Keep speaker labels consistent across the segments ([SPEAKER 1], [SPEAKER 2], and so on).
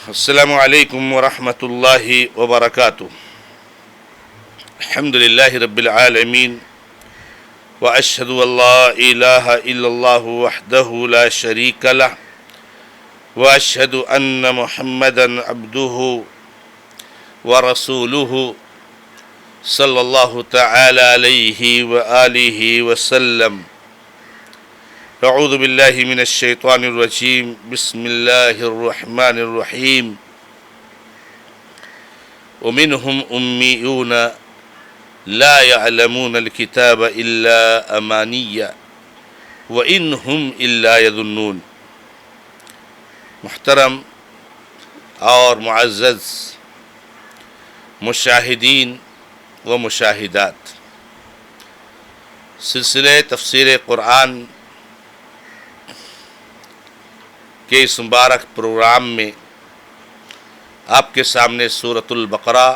[SPEAKER 1] السلام علیکم ورحمۃ اللہ وبرکاتہ۔ الحمد للہ رب العالمین واشہد ان لا الہ الا اللہ وحدہ لا شریک لہ واشہد ان محمدا عبدہ ورسولہ صلی اللہ تعالی علیہ وآلہ وسلم۔ اعوذ باللہ من الشیطان الرجیم، بسم اللہ الرحمن الرحیم۔ ومنہم امیون لا يعلمون الکتاب الا امانی وانہم الا یظنون۔ محترم اور معزز مشاہدین و مشاہدات، سلسلہ تفسیر قرآن کے اس مبارک پروگرام میں آپ کے سامنے سورۃ البقرہ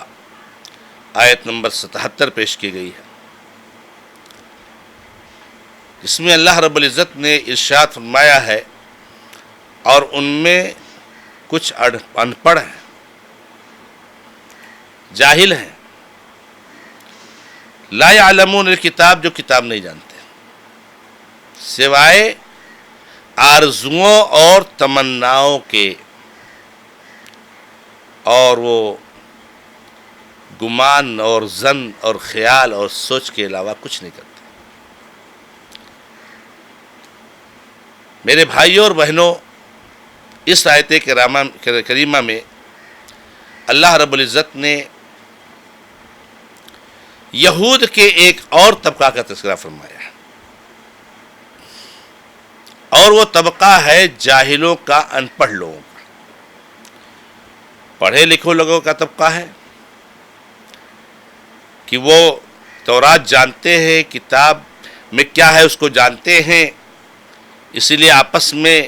[SPEAKER 1] آیت نمبر 77 پیش کی گئی ہے، جس میں اللہ رب العزت نے ارشاد فرمایا ہے اور ان میں کچھ ان پڑھ ہیں، جاہل ہیں، لا یعلمون الکتاب، جو کتاب نہیں جانتے سوائے آرزوؤں اور تمناؤں کے، اور وہ گمان اور ظن اور خیال اور سوچ کے علاوہ کچھ نہیں کرتے۔ میرے بھائیوں اور بہنوں، اس آیت کریمہ میں اللہ رب العزت نے یہود کے ایک اور طبقہ کا تذکرہ فرمایا ہے، اور وہ طبقہ ہے جاہلوں کا، ان پڑھ لوگوں کا۔ پڑھے لکھے لوگوں کا طبقہ ہے کہ وہ تورات جانتے ہیں، کتاب میں کیا ہے اس کو جانتے ہیں، اسی لیے آپس میں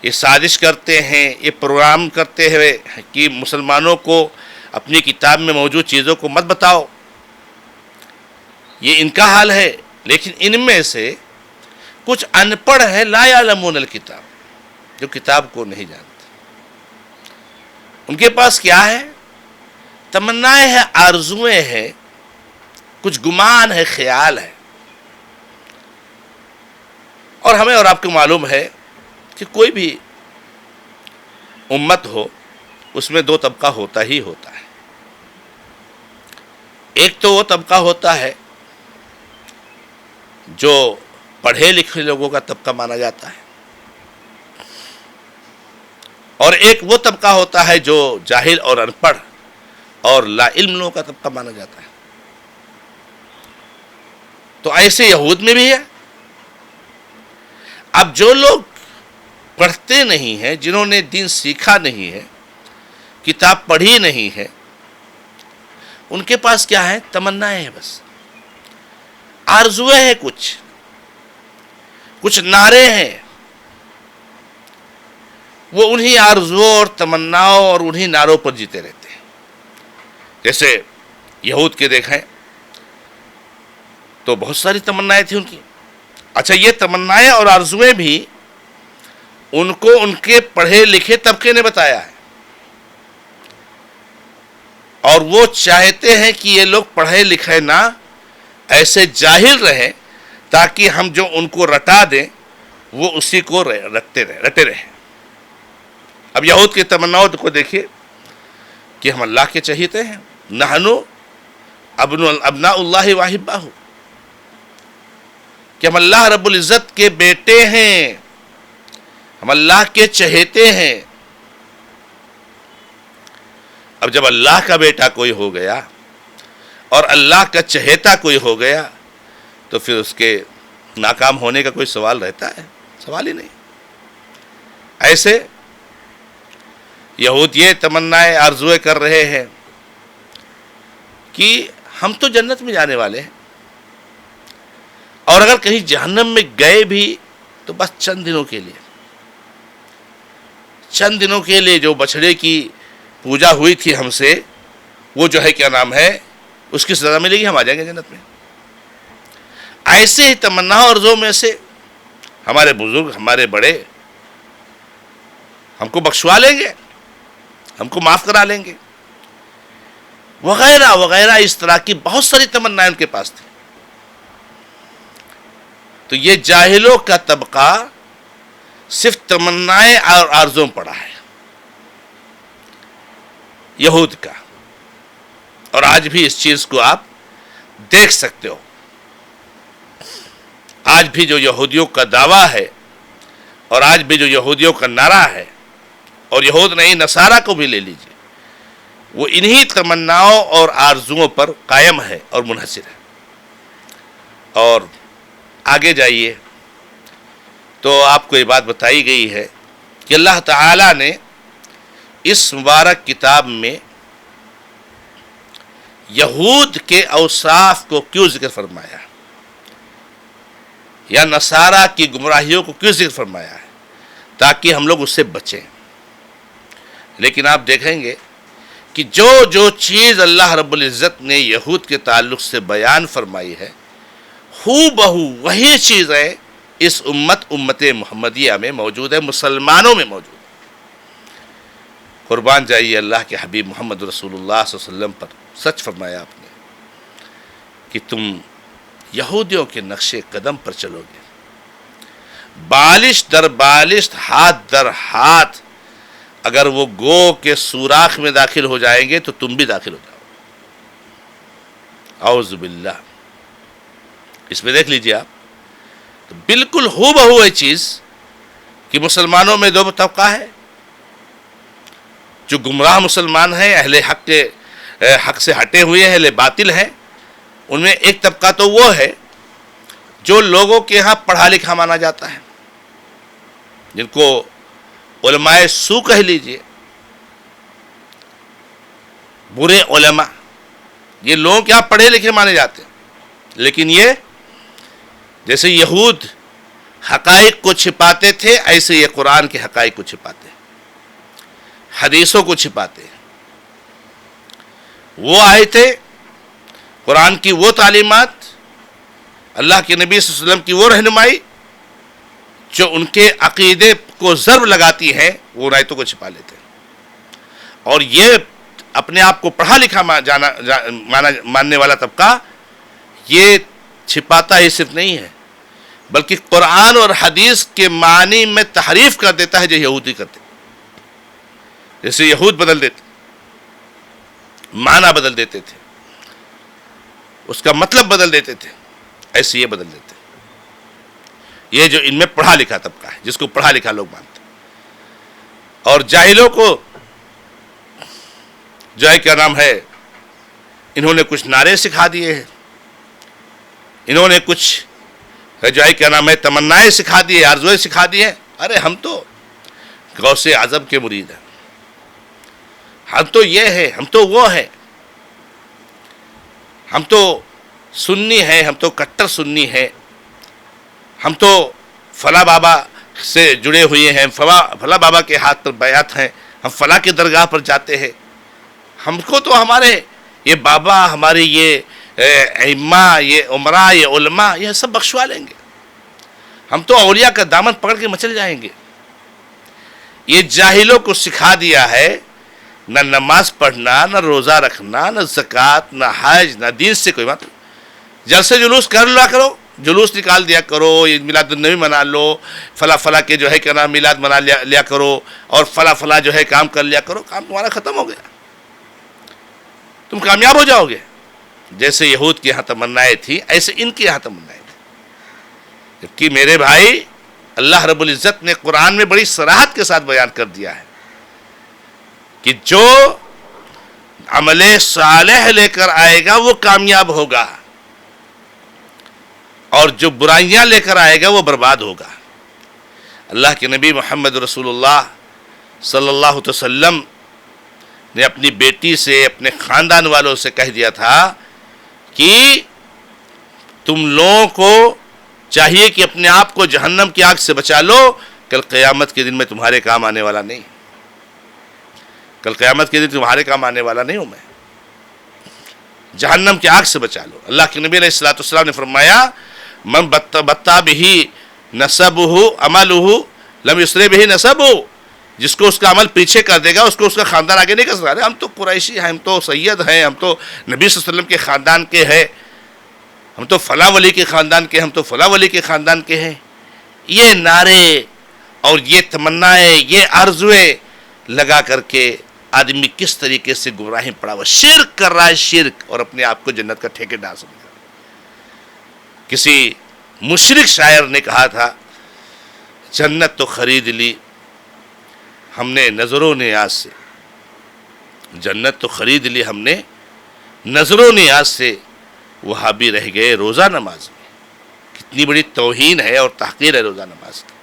[SPEAKER 1] یہ سازش کرتے ہیں، یہ پروگرام کرتے ہیں کہ مسلمانوں کو اپنی کتاب میں موجود چیزوں کو مت بتاؤ۔ یہ ان کا حال ہے، لیکن ان میں سے کچھ ان پڑھ ہیں، لا یعلمون الکتاب، جو کتاب کو نہیں جانتے۔ ان کے پاس کیا ہے؟ تمنائیں ہیں، آرزویں ہیں، کچھ گمان ہے، خیال ہے۔ اور ہمیں اور آپ کو معلوم ہے کہ کوئی بھی امت ہو، اس میں دو طبقہ ہوتا ہی ہوتا ہے۔ ایک تو وہ طبقہ ہوتا ہے جو پڑھے لکھے لوگوں کا طبقہ مانا جاتا ہے، اور ایک وہ طبقہ ہوتا ہے جو جاہل اور ان پڑھ اور لا علم لوگوں کا طبقہ مانا جاتا ہے۔ تو ایسے یہود میں بھی ہے۔ اب جو لوگ پڑھتے نہیں ہیں، جنہوں نے دین سیکھا نہیں ہے، کتاب پڑھی نہیں ہے، ان کے پاس کیا ہے؟ تمنائیں ہیں، بس آرزویں ہیں، کچھ نعرے ہیں، وہ انہی آرزوؤں اور تمناؤں اور انہی نعروں پر جیتے رہتے ہیں۔ جیسے یہود کے دیکھیں تو بہت ساری تمنائیں تھیں ان کی۔ اچھا، یہ تمنائیں اور آرزویں بھی ان کو ان کے پڑھے لکھے طبقے نے بتایا ہے، اور وہ چاہتے ہیں کہ یہ لوگ پڑھے لکھے نہ، ایسے جاہل رہیں تاکہ ہم جو ان کو رٹا دیں وہ اسی کو رٹے رہیں۔ اب یہود کی تمناؤں کو دیکھیے کہ ہم اللہ کے چہیتے ہیں، نحنو ابناء اللہ واحبہ، کہ ہم اللہ رب العزت کے بیٹے ہیں، ہم اللہ کے چہیتے ہیں۔ اب جب اللہ کا بیٹا کوئی ہو گیا اور اللہ کا چہیتا کوئی ہو گیا تو پھر اس کے ناکام ہونے کا کوئی سوال رہتا ہے؟ سوال ہی نہیں۔ ایسے یہود یہ تمنائیں آرزویں کر رہے ہیں کہ ہم تو جنت میں جانے والے ہیں، اور اگر کہیں جہنم میں گئے بھی تو بس چند دنوں کے لیے جو بچڑے کی پوجا ہوئی تھی ہم سے، وہ جو ہے کیا نام ہے، اس کی سزا ملے گی، ہم آ جائیں گے جنت میں۔ ایسے ہی تمنا اور آرزو میں سے ہمارے بزرگ، ہمارے بڑے ہم کو بخشوا لیں گے، ہم کو معاف کرا لیں گے، وغیرہ وغیرہ، اس طرح کی بہت ساری تمنائیں ان کے پاس تھی. تو یہ جاہلوں کا طبقہ صرف تمنائیں اور آرزوں پڑا ہے یہود کا. اور آج بھی اس چیز کو آپ دیکھ سکتے ہو. آج بھی جو یہودیوں کا دعویٰ ہے اور آج بھی جو یہودیوں کا نعرہ ہے، اور یہود نہیں نصارہ کو بھی لے لیجیے، وہ انہی تمناؤں اور آرزوؤں پر قائم ہے اور منحصر ہے. اور آگے جائیے تو آپ کو یہ بات بتائی گئی ہے کہ اللہ تعالیٰ نے اس مبارک کتاب میں یہود کے اوصاف کو کیوں ذکر فرمایا، یا نصارہ کی گمراہیوں کو کیوں ذکر فرمایا ہے، تاکہ ہم لوگ اس سے بچیں. لیکن آپ دیکھیں گے کہ جو چیز اللہ رب العزت نے یہود کے تعلق سے بیان فرمائی ہے، ہو بہو وہی چیز ہے اس امت محمدیہ میں موجود ہے، مسلمانوں میں موجود ہے. قربان جائیے اللہ کے حبیب محمد رسول اللہ صلی اللہ علیہ وسلم پر. سچ فرمایا آپ نے کہ تم یہودیوں کے نقش قدم پر چلو گے، بالش در بالش، ہاتھ در ہاتھ. اگر وہ گو کے سوراخ میں داخل ہو جائیں گے تو تم بھی داخل ہو جاؤ. اعوذ باللہ. اس میں دیکھ لیجیے آپ، تو بالکل ہو بہو ہے چیز کہ مسلمانوں میں دو طبقہ ہے. جو گمراہ مسلمان ہیں، اہل حق سے ہٹے ہوئے ہیں، اہل باطل ہیں، ان میں ایک طبقہ تو وہ ہے جو لوگوں کے ہاں پڑھا لکھا مانا جاتا ہے، جن کو علماء سو کہہ لیجئے، برے علماء. یہ لوگوں کے ہاں پڑھے لکھے مانے جاتے ہیں، لیکن یہ جیسے یہود حقائق کو چھپاتے تھے، ایسے یہ قرآن کے حقائق کو چھپاتے ہیں، حدیثوں کو چھپاتے ہیں. وہ آئے تھے قرآن کی وہ تعلیمات، اللہ کے نبی صلی اللہ علیہ وسلم کی وہ رہنمائی جو ان کے عقیدے کو ضرب لگاتی ہے، وہ آیتوں کو چھپا لیتے ہیں. اور یہ اپنے آپ کو پڑھا لکھا ماننے والا طبقہ یہ چھپاتا ہی صرف نہیں ہے، بلکہ قرآن اور حدیث کے معنی میں تحریف کر دیتا ہے، جو یہودی کرتے. جیسے یہود بدل دیتے، معنی بدل دیتے تھے، اس کا مطلب بدل دیتے تھے، ایسے یہ بدل دیتے. یہ جو ان میں پڑھا لکھا طبقہ ہے، جس کو پڑھا لکھا لوگ مانتے ہیں. اور جاہلوں کو جو ہے کیا نام ہے، انہوں نے کچھ نعرے سکھا دیے ہیں، انہوں نے کچھ جو ہے کیا نام ہے تمنائیں سکھا دیے، آرزویں سکھا دی ہیں. ارے ہم تو غوث اعظم کے مرید ہیں، ہم تو یہ ہے، ہم تو وہ ہے، ہم تو سنی ہیں، ہم تو کٹر سنی ہیں، ہم تو فلاں بابا سے جڑے ہوئے ہیں، فلاں بابا کے ہاتھ پر بیعت ہیں، ہم فلاں کی درگاہ پر جاتے ہیں. ہم کو تو ہمارے یہ بابا، ہمارے یہ ائمہ، یہ عمراء، یہ علماء، یہ سب بخشوا لیں گے. ہم تو اولیاء کا دامن پکڑ کے مچل جائیں گے. یہ جاہلوں کو سکھا دیا ہے نہ نماز پڑھنا، نہ روزہ رکھنا، نہ زکوٰۃ، نہ حج، نہ دین سے کوئی مطلب. جلسے جلوس کر لیا کرو، جلوس نکال دیا کرو، یہ میلاد النبی منا لو، فلاں کے جو ہے کہ نام میلاد منا لیا کرو، اور فلاں جو ہے کام کر لیا کرو. کام تمہارا ختم ہو گیا، تم کامیاب ہو جاؤ گے. جیسے یہود کی یہاں تمنائیں تھی، ایسے ان کی یہاں تمنائیں تھی. جبکہ میرے بھائی، اللہ رب العزت نے قرآن میں بڑی صراحت کے ساتھ بیان کر دیا ہے کہ جو عمل صالح لے کر آئے گا وہ کامیاب ہوگا، اور جو برائیاں لے کر آئے گا وہ برباد ہوگا. اللہ کے نبی محمد رسول اللہ صلی اللہ علیہ وسلم نے اپنی بیٹی سے، اپنے خاندان والوں سے کہہ دیا تھا کہ تم لوگوں کو چاہیے کہ اپنے آپ کو جہنم کی آگ سے بچا لو، کل قیامت کے دن میں تمہارے کام آنے والا نہیں. کل قیامت کے دن تمہارے کام آنے والا نہیں ہوں میں. جہنم کی آگ سے بچا لو. اللہ کے نبی علیہ الصلوۃ والسلام نے فرمایا، من بطا بہ نسبہ عملہ لم یسرع بہ نسبہ. جس کو اس کا عمل پیچھے کر دے گا اس کو اس کا خاندان آگے نہیں کر سکتا. ہم تو قریشی ہیں, ہم تو سید ہیں, ہم تو نبی صلی اللہ علیہ وسلم کے خاندان کے ہیں, ہم تو فلاں ولی کے خاندان کے, ہم تو فلاں ولی کے خاندان کے ہیں. یہ نعرے اور یہ تمنائیں, یہ آرزویں لگا کر کے آدمی کس طریقے سے گمراہی پڑا ہوا, شرک کر رہا ہے, شرک, اور اپنے آپ کو جنت کا ٹھیکیدار سمجھ رہا ہے. کسی مشرک شاعر نے کہا تھا, جنت تو خرید لی ہم نے نظروں نیاز سے, جنت تو خرید لی ہم نے نظروں نیاز سے, وہاں بھی رہ گئے روزہ نماز میں. کتنی بڑی توہین ہے اور تحقیر ہے روزہ نماز کی.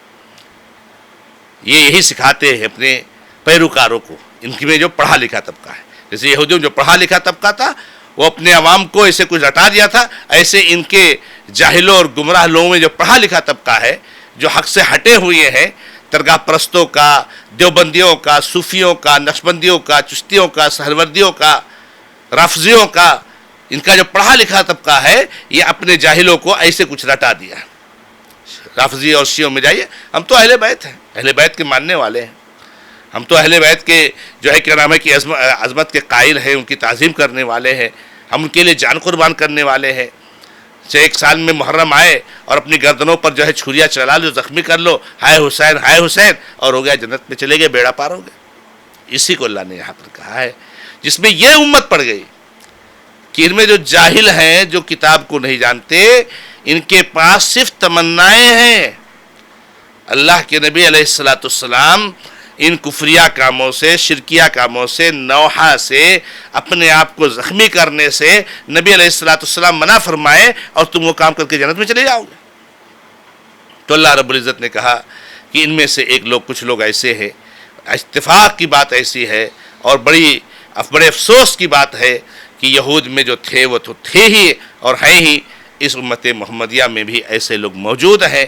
[SPEAKER 1] یہ یہی سکھاتے ہیں اپنے پیروکاروں کو, ان کی میں جو پڑھا لکھا طبقہ ہے. جیسے یہودیوں جو پڑھا لکھا طبقہ تھا وہ اپنے عوام کو ایسے کچھ رٹا دیا تھا, ایسے ان کے جاہلوں اور گمراہ لوگوں میں جو پڑھا لکھا طبقہ ہے جو حق سے ہٹے ہوئے ہیں, درگاہ پرستوں کا, دیوبندیوں کا, صوفیوں کا, نقشبندیوں کا, چشتیوں کا, سہروردیوں کا, رافضیوں کا, ان کا جو پڑھا لکھا طبقہ ہے یہ اپنے جاہلوں کو ایسے کچھ رٹا دیا. رافضی اور شیعوں میں جائیے, ہم تو اہل بیت ہیں, اہل بیت کے ماننے والے ہیں, ہم تو اہل بیت کے جو ہے کیا نام ہے کی عظمت کے قائل ہیں, ان کی تعظیم کرنے والے ہیں, ہم ان کے لیے جان قربان کرنے والے ہیں. چاہے ایک سال میں محرم آئے اور اپنی گردنوں پر جو ہے چھریاں چلا لو, زخمی کر لو, ہائے حسین ہائے حسین, اور ہو گیا جنت میں چلے گئے, بیڑا پار ہو گئے. اسی کو اللہ نے یہاں پر کہا ہے, جس میں یہ امت پڑ گئی کہ ان میں جو جاہل ہیں, جو کتاب کو نہیں جانتے, ان کے پاس صرف تمنائیں ہیں. اللہ کے نبی علیہ الصلوۃ والسلام ان کفریہ کاموں سے, شرکیہ کاموں سے, نوحہ سے, اپنے آپ کو زخمی کرنے سے نبی علیہ الصلوۃ والسلام منع فرمائے, اور تم وہ کام کر کے جنت میں چلے جاؤ گے. تو اللہ رب العزت نے کہا کہ ان میں سے کچھ لوگ ایسے ہیں. اتفاق کی بات ایسی ہے اور بڑے افسوس کی بات ہے کہ یہود میں جو تھے وہ تو تھے ہی اور ہیں ہی, اس امت محمدیہ میں بھی ایسے لوگ موجود ہیں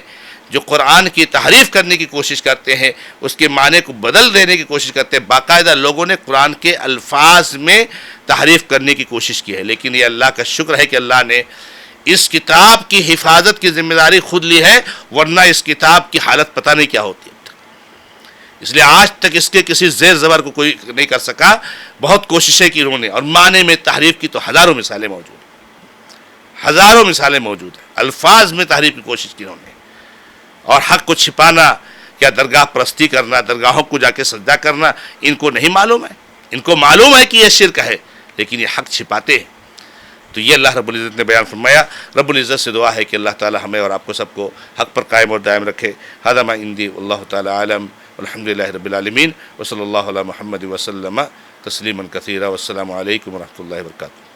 [SPEAKER 1] جو قرآن کی تحریف کرنے کی کوشش کرتے ہیں, اس کے معنی کو بدل دینے کی کوشش کرتے ہیں. باقاعدہ لوگوں نے قرآن کے الفاظ میں تحریف کرنے کی کوشش کی ہے, لیکن یہ اللہ کا شکر ہے کہ اللہ نے اس کتاب کی حفاظت کی ذمہ داری خود لی ہے, ورنہ اس کتاب کی حالت پتہ نہیں کیا ہوتی. اس لیے آج تک اس کے کسی زیر زبر کو کوئی نہیں کر سکا. بہت کوششیں کی انہوں نے, اور معنی میں تحریف کی تو ہزاروں مثالیں موجود ہیں, ہزاروں مثالیں موجود ہیں. الفاظ میں تحریف کی کوشش کی انہوں نے, اور حق کو چھپانا, کیا درگاہ پرستی کرنا, درگاہوں کو جا کے سجدہ کرنا, ان کو نہیں معلوم ہے. ان کو معلوم ہے کہ یہ شرک ہے, لیکن یہ حق چھپاتے ہیں. تو یہ اللہ رب العزت نے بیان فرمایا. رب العزت سے دعا ہے کہ اللہ تعالی ہمیں اور آپ کو سب کو حق پر قائم اور دائم رکھے. ھذا ما عندی واللہ تعالی عالم, والحمد للہ رب العالمین, وصلی اللہ علی محمد وسلم تسلیما کثیرا, والسلام علیکم ورحمۃ اللہ وبرکاتہ.